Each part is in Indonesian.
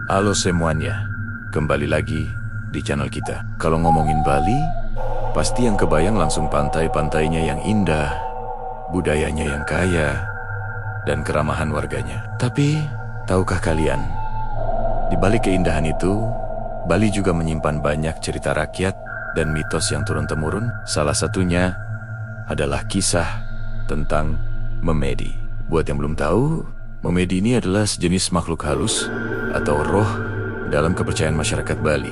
Halo semuanya, kembali lagi di channel kita. Kalau ngomongin Bali, pasti yang kebayang langsung pantai-pantainya yang indah, budayanya yang kaya, dan keramahan warganya. Tapi, tahukah kalian, di balik keindahan itu, Bali juga menyimpan banyak cerita rakyat dan mitos yang turun-temurun. Salah satunya adalah kisah tentang Memedi. Buat yang belum tahu, Memedi ini adalah sejenis makhluk halus atau roh dalam kepercayaan masyarakat Bali.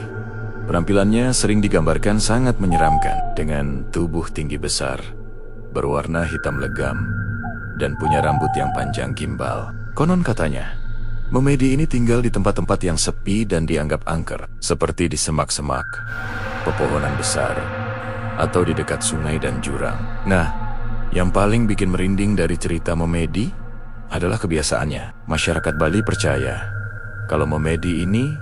Penampilannya sering digambarkan sangat menyeramkan dengan tubuh tinggi besar, berwarna hitam legam, dan punya rambut yang panjang gimbal. Konon katanya, Memedi ini tinggal di tempat-tempat yang sepi dan dianggap angker, seperti di semak-semak, pepohonan besar, atau di dekat sungai dan jurang. Nah, yang paling bikin merinding dari cerita Memedi adalah kebiasaannya. Masyarakat Bali percaya kalau Memedi ini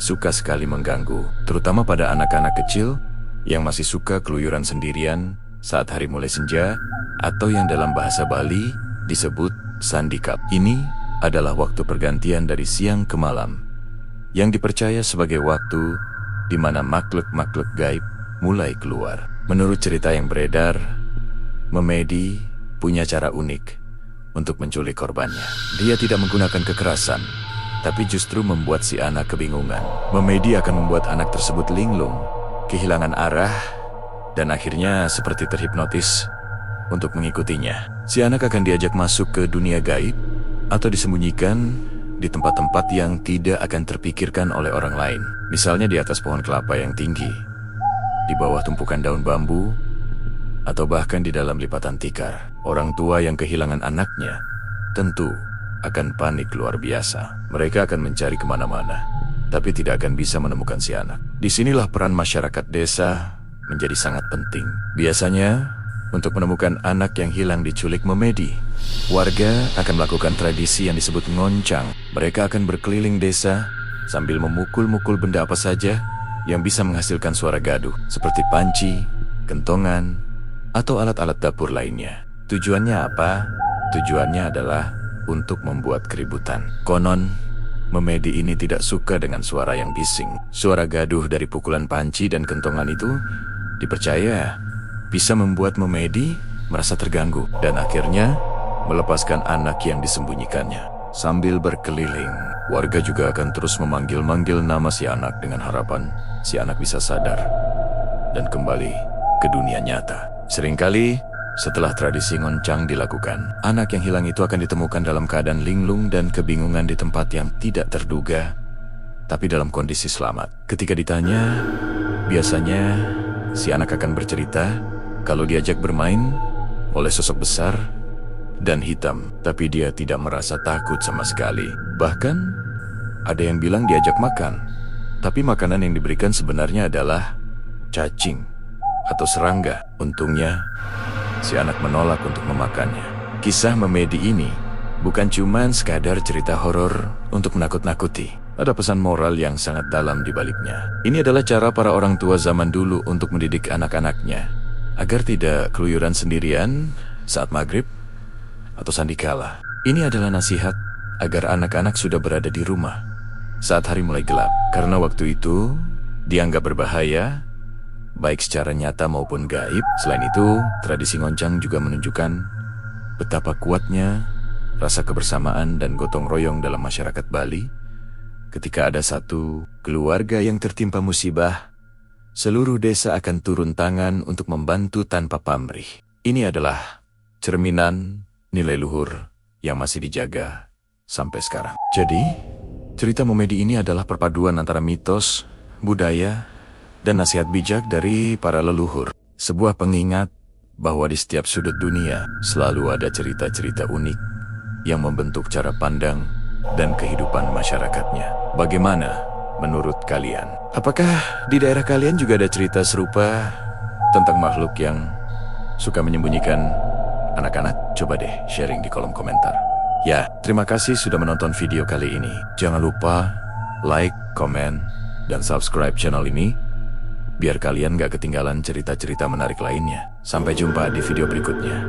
suka sekali mengganggu, terutama pada anak-anak kecil yang masih suka keluyuran sendirian saat hari mulai senja, atau yang dalam bahasa Bali disebut sandikap. Ini adalah waktu pergantian dari siang ke malam, yang dipercaya sebagai waktu di mana makhluk-makhluk gaib mulai keluar. Menurut cerita yang beredar, Memedi punya cara unik untuk menculik korbannya. Dia tidak menggunakan kekerasan, tapi justru membuat si anak kebingungan. Memedi akan membuat anak tersebut linglung, kehilangan arah, dan akhirnya seperti terhipnotis untuk mengikutinya. Si anak akan diajak masuk ke dunia gaib atau disembunyikan di tempat-tempat yang tidak akan terpikirkan oleh orang lain. Misalnya di atas pohon kelapa yang tinggi, di bawah tumpukan daun bambu, atau bahkan di dalam lipatan tikar. Orang tua yang kehilangan anaknya tentu akan panik luar biasa. Mereka akan mencari kemana-mana, tapi tidak akan bisa menemukan si anak. Disinilah peran masyarakat desa menjadi sangat penting. Biasanya, untuk menemukan anak yang hilang diculik Memedi, warga akan melakukan tradisi yang disebut ngoncang. Mereka akan berkeliling desa sambil memukul-mukul benda apa saja yang bisa menghasilkan suara gaduh, seperti panci, kentongan, atau alat-alat dapur lainnya. Tujuannya apa? Tujuannya adalah untuk membuat keributan. Konon, Memedi ini tidak suka dengan suara yang bising. Suara gaduh dari pukulan panci dan kentongan itu dipercaya bisa membuat Memedi merasa terganggu dan akhirnya melepaskan anak yang disembunyikannya. Sambil berkeliling, warga juga akan terus memanggil-manggil nama si anak dengan harapan si anak bisa sadar dan kembali ke dunia nyata. Seringkali, setelah tradisi ngoncang dilakukan, anak yang hilang itu akan ditemukan dalam keadaan linglung dan kebingungan di tempat yang tidak terduga, tapi dalam kondisi selamat. Ketika ditanya, biasanya si anak akan bercerita kalau diajak bermain oleh sosok besar dan hitam, tapi dia tidak merasa takut sama sekali. Bahkan, ada yang bilang diajak makan, tapi makanan yang diberikan sebenarnya adalah cacing atau serangga. Untungnya, si anak menolak untuk memakannya. Kisah Memedi ini bukan cuma sekadar cerita horor untuk menakut-nakuti. Ada pesan moral yang sangat dalam di baliknya. Ini adalah cara para orang tua zaman dulu untuk mendidik anak-anaknya agar tidak keluyuran sendirian saat maghrib atau sandikala. Ini adalah nasihat agar anak-anak sudah berada di rumah saat hari mulai gelap, karena waktu itu dianggap berbahaya, baik secara nyata maupun gaib. Selain itu, tradisi ngoncang juga menunjukkan betapa kuatnya rasa kebersamaan dan gotong royong dalam masyarakat Bali. Ketika ada satu keluarga yang tertimpa musibah, seluruh desa akan turun tangan untuk membantu tanpa pamrih. Ini adalah cerminan nilai luhur yang masih dijaga sampai sekarang. Jadi, cerita Memedi ini adalah perpaduan antara mitos, budaya, dan nasihat bijak dari para leluhur. Sebuah pengingat bahwa di setiap sudut dunia selalu ada cerita-cerita unik yang membentuk cara pandang dan kehidupan masyarakatnya. Bagaimana menurut kalian? Apakah di daerah kalian juga ada cerita serupa tentang makhluk yang suka menyembunyikan anak-anak? Coba deh sharing di kolom komentar. Ya, terima kasih sudah menonton video kali ini. Jangan lupa like, komen, dan subscribe channel ini biar kalian gak ketinggalan cerita-cerita menarik lainnya. Sampai jumpa di video berikutnya.